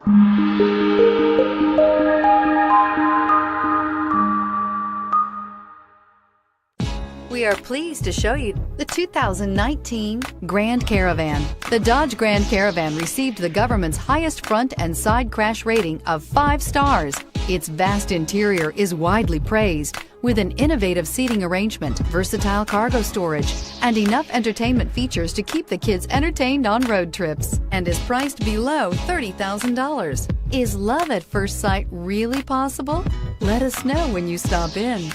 We are pleased to show you the 2019 Grand Caravan. The Dodge Grand Caravan received the government's highest front and side crash rating of 5 stars. Its vast interior is widely praised, with an innovative seating arrangement, versatile cargo storage, and enough entertainment features to keep the kids entertained on road trips, and is priced below $30,000. Is love at first sight really possible? Let us know when you stop in.